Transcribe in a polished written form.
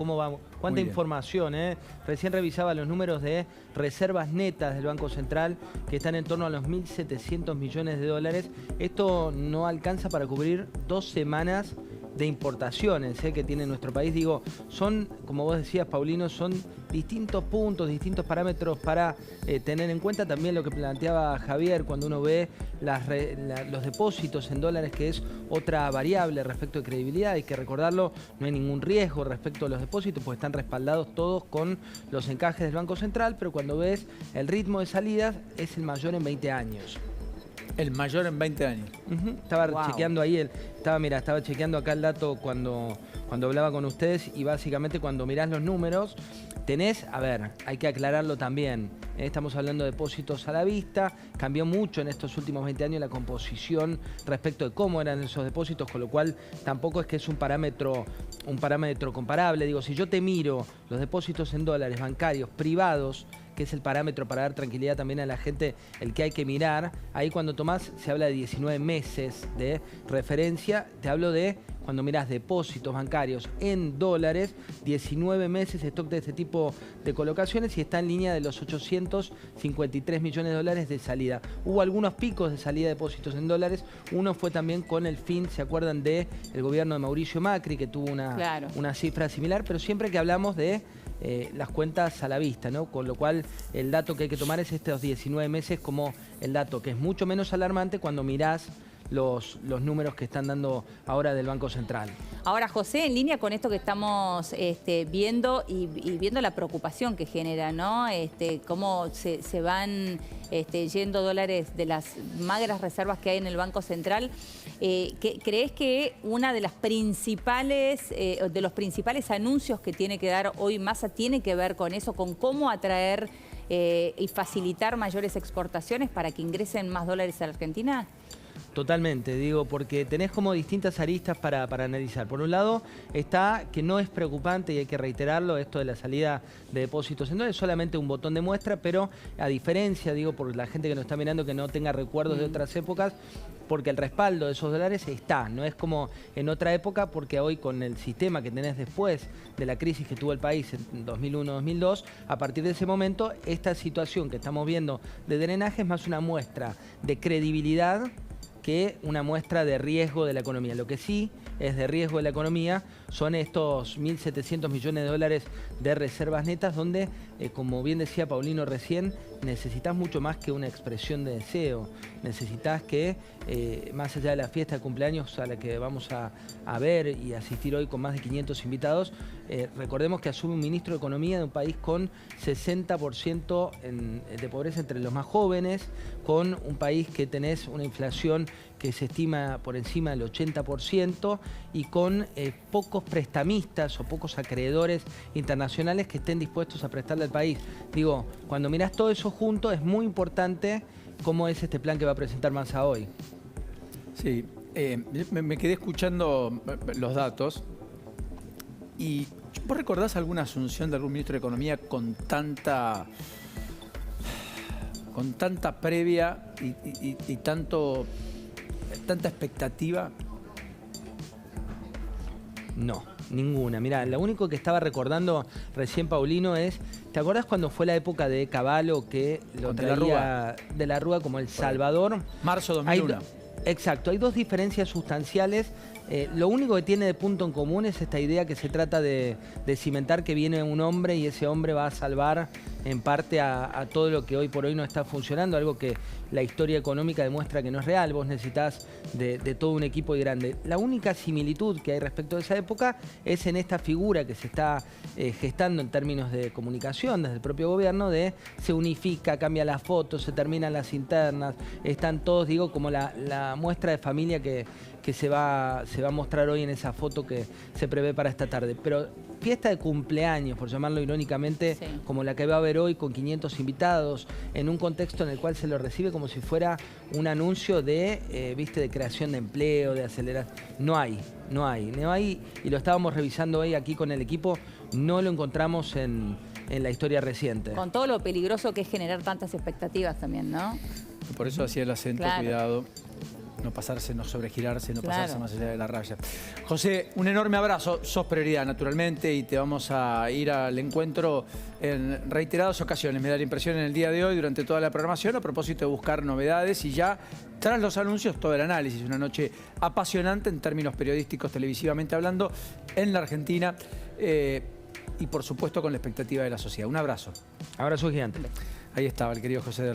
¿Cómo vamos? ¿Cuánta información, Recién revisaba los números de reservas netas del Banco Central, que están en torno a los 1.700 millones de dólares. Esto no alcanza para cubrir 2 semanas de importaciones que tiene nuestro país. Digo, son, como vos decías, Paulino, son distintos puntos, distintos parámetros para tener en cuenta. También lo que planteaba Javier, cuando uno ve los depósitos en dólares, que es otra variable respecto de credibilidad. Hay que recordarlo, no hay ningún riesgo respecto a los depósitos, pues están respaldados todos con los encajes del Banco Central, pero cuando ves el ritmo de salidas es el mayor en 20 años. El mayor en 20 años. Estaba chequeando ahí, estaba chequeando acá el dato cuando hablaba con ustedes, y básicamente cuando mirás los números, tenés, a ver, hay que aclararlo también, estamos hablando de depósitos a la vista, cambió mucho en estos últimos 20 años la composición respecto de cómo eran esos depósitos, con lo cual tampoco es que es un parámetro comparable. Digo, si yo te miro los depósitos en dólares bancarios privados, que es el parámetro para dar tranquilidad también a la gente, el que hay que mirar, ahí cuando tomás, se habla de 19 meses de referencia. Te hablo de cuando mirás depósitos bancarios en dólares, 19 meses stock de este tipo de colocaciones, y está en línea de los 853 millones de dólares de salida. Hubo algunos picos de salida de depósitos en dólares. Uno fue también con el fin, ¿se acuerdan del gobierno de Mauricio Macri, que tuvo una cifra similar? Pero siempre que hablamos de las cuentas a la vista, ¿no? Con lo cual el dato que hay que tomar es estos 19 meses como el dato que es mucho menos alarmante cuando mirás los números que están dando ahora del Banco Central. Ahora, José, en línea con esto que estamos viendo y viendo la preocupación que genera, ¿no? Cómo se van yendo dólares de las magras reservas que hay en el Banco Central. ¿Crees que una de las principales, de los principales anuncios que tiene que dar hoy Massa tiene que ver con eso, con cómo atraer y facilitar mayores exportaciones para que ingresen más dólares a la Argentina? Totalmente, digo, porque tenés como distintas aristas para analizar. Por un lado está que no es preocupante, y hay que reiterarlo, esto de la salida de depósitos en dólares, es solamente un botón de muestra, pero a diferencia, digo, por la gente que nos está mirando que no tenga recuerdos de otras épocas, porque el respaldo de esos dólares está, no es como en otra época, porque hoy con el sistema que tenés después de la crisis que tuvo el país en 2001-2002, a partir de ese momento, esta situación que estamos viendo de drenaje es más una muestra de credibilidad que una muestra de riesgo de la economía. Lo que sí es de riesgo de la economía son estos 1.700 millones de dólares de reservas netas, donde, como bien decía Paulino recién, necesitas mucho más que una expresión de deseo. Necesitas que, más allá de la fiesta de cumpleaños a la que vamos a ver y asistir hoy con más de 500 invitados, recordemos que asume un ministro de Economía de un país con 60% de pobreza entre los más jóvenes, con un país que tenés una inflación que se estima por encima del 80%, y con pocos prestamistas o pocos acreedores internacionales que estén dispuestos a prestarle al país. Digo, cuando mirás todo eso junto, es muy importante cómo es este plan que va a presentar Massa hoy. Sí, me quedé escuchando los datos. ¿Y vos recordás alguna asunción de algún ministro de Economía con tanta previa y tanta expectativa? No, ninguna. Mirá, lo único que estaba recordando recién Paulino es, ¿te acordás cuando fue la época de Cavallo, que lo traía de la Rúa como El Salvador? Marzo 2001. Exacto, hay dos diferencias sustanciales. Lo único que tiene de punto en común es esta idea que se trata de cimentar que viene un hombre y ese hombre va a salvar en parte a todo lo que hoy por hoy no está funcionando, algo que la historia económica demuestra que no es real. Vos necesitas de todo un equipo grande. La única similitud que hay respecto de esa época es en esta figura que se está gestando en términos de comunicación desde el propio gobierno, de se unifica, cambia las fotos, se terminan las internas, están todos, digo, como la muestra de familia que se va a mostrar hoy en esa foto que se prevé para esta tarde. Pero fiesta de cumpleaños, por llamarlo irónicamente, sí, como la que va a haber hoy con 500 invitados, en un contexto en el cual se lo recibe como si fuera un anuncio de, de creación de empleo, de acelerar. No hay, y lo estábamos revisando hoy aquí con el equipo, no lo encontramos en la historia reciente. Con todo lo peligroso que es generar tantas expectativas también, ¿no? Por eso hacía el acento, claro. Cuidado. No pasarse, no sobregirarse, no Claro. pasarse más allá de la raya. José, un enorme abrazo. Sos prioridad, naturalmente, y te vamos a ir al encuentro en reiteradas ocasiones. Me da la impresión en el día de hoy, durante toda la programación, a propósito de buscar novedades y ya, tras los anuncios, todo el análisis. Una noche apasionante en términos periodísticos, televisivamente hablando, en la Argentina y, por supuesto, con la expectativa de la sociedad. Un abrazo. Abrazo gigante. Ahí estaba el querido José del